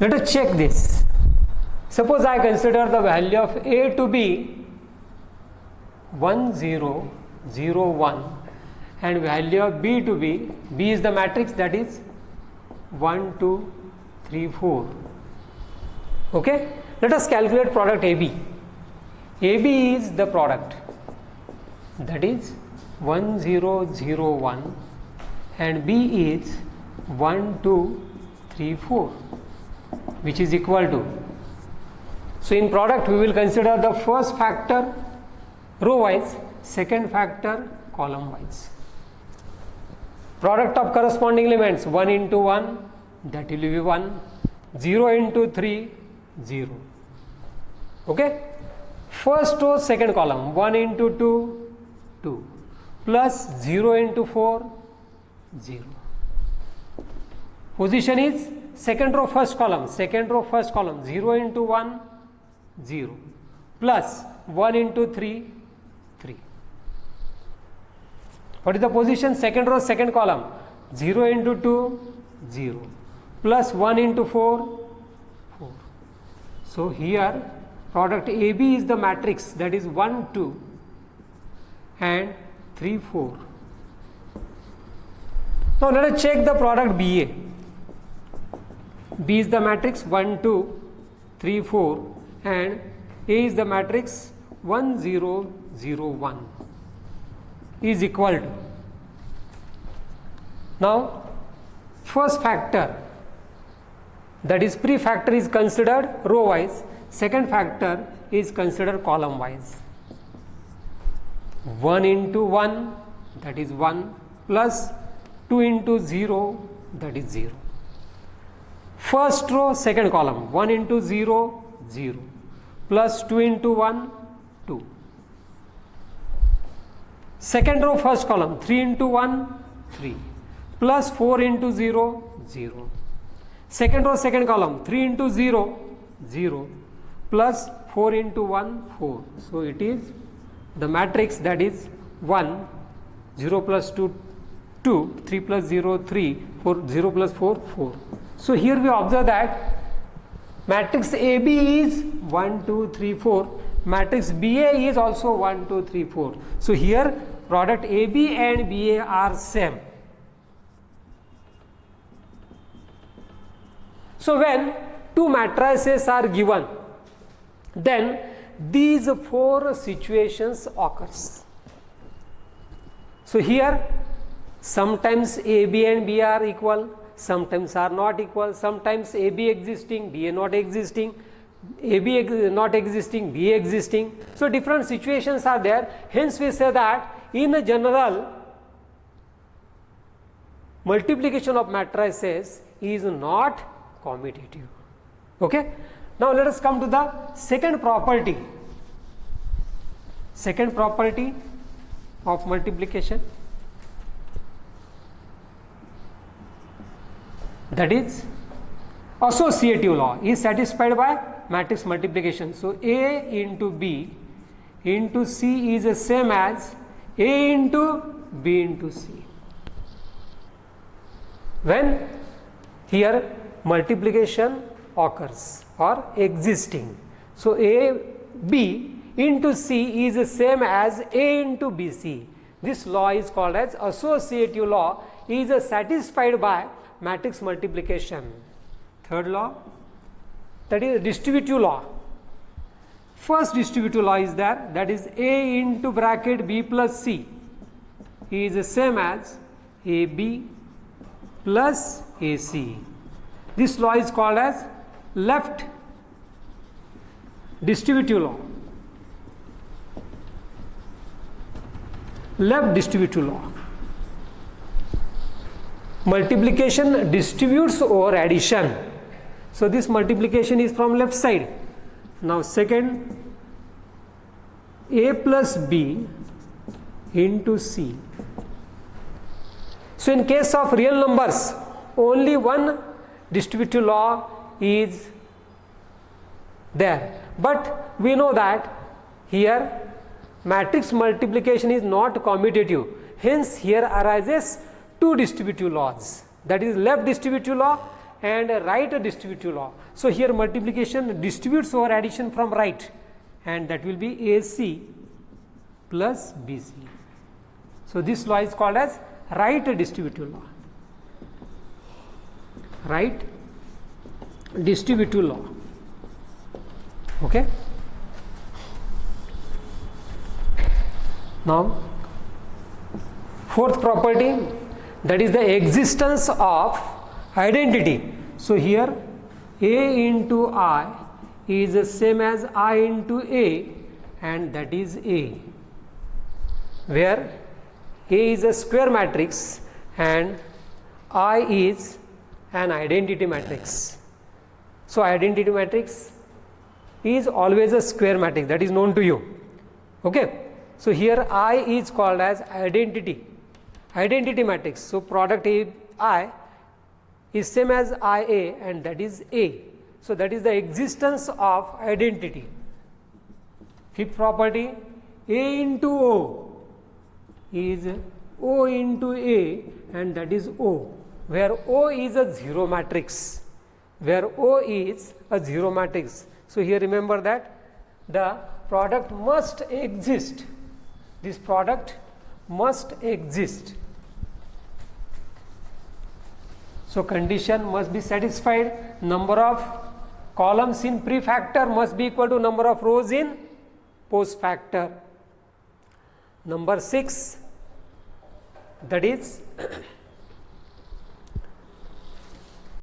Let us check this. Suppose I consider the value of A to be 1 0 0 1 and value of B to be, B is the matrix, that is 1 2 3 4. Okay, let us calculate product AB. AB is the product, that is 1 0 0 1 and B is 1 2 3 4, which is equal to. So in product we will consider the first factor row wise, second factor column wise. Product of corresponding elements, 1 into 1, that will be 1, 0 into 3, 0. Okay. First row, second column, 1 into 2, 2, plus 0 into 4, 0. Position is second row, first column, 0 into 1, 0, plus 1 into 3, 3. What is the position? Second row, second column, 0 into 2, 0, plus 1 into 4, 4. So here product AB is the matrix, that is 1 2 and 3 4. Now let us check the product BA. B is the matrix 1 2 3 4 and A is the matrix 1 0 0 1 is equal to. Now first factor, that is prefactor, is considered row wise, second factor is considered column wise. 1 into 1, that is 1, plus 2 into 0, that is 0. First row, second column, 1 into 0, 0, plus 2 into 1, 2. Second row, first column, 3 into 1, 3, plus 4 into 0, 0. Second row, second column, 3 into 0, 0, plus 4 into 1, 4. So it is the matrix, that is 1, 0 plus 2, 2, 3 plus 0, 3, 4, 0 plus 4, 4. So here we observe that matrix AB is 1, 2, 3, 4. Matrix BA is also 1, 2, 3, 4. So here product AB and BA are same. So when two matrices are given, then these four situations occurs. So here sometimes AB and BA are equal, sometimes are not equal, sometimes AB existing, BA not existing, AB not existing, BA existing. So different situations are there. Hence we say that in a general, multiplication of matrices is not commutative. Okay. Now let us come to the second property. Second property of multiplication, that is associative law, is satisfied by matrix multiplication. So A into B into C is the same as A into B into C. When here multiplication occurs or existing, so A B into C is the same as A into BC. This law is called as associative law, is satisfied by matrix multiplication. Third law, that is distributive law. First distributive law is there, that is A into bracket B plus C is the same as AB plus AC. This law is called as left distributive law. Left distributive law. Multiplication distributes over addition. So this multiplication is from left side. Now second, A plus B into C. So in case of real numbers, only one distributive law is there. But we know that here matrix multiplication is not commutative. Hence here arises two distributive laws, that is left distributive law and right distributive law. So here multiplication distributes over addition from right, and that will be AC plus BC. So this law is called as right distributive law. Right distributive law. Okay. Now fourth property, that is the existence of identity. So here A into I is the same as I into A, and that is A, where A is a square matrix and I is an identity matrix. So identity matrix is always a square matrix, that is known to you. Okay. So here I is called as identity matrix. So product I is same as IA, and that is A. So that is the existence of identity. Fifth property, A into O is O into A, and that is O, where O is a zero matrix. So here remember that the product must exist. This product must exist. So condition must be satisfied. Number of columns in prefactor must be equal to number of rows in postfactor. Number 6, that is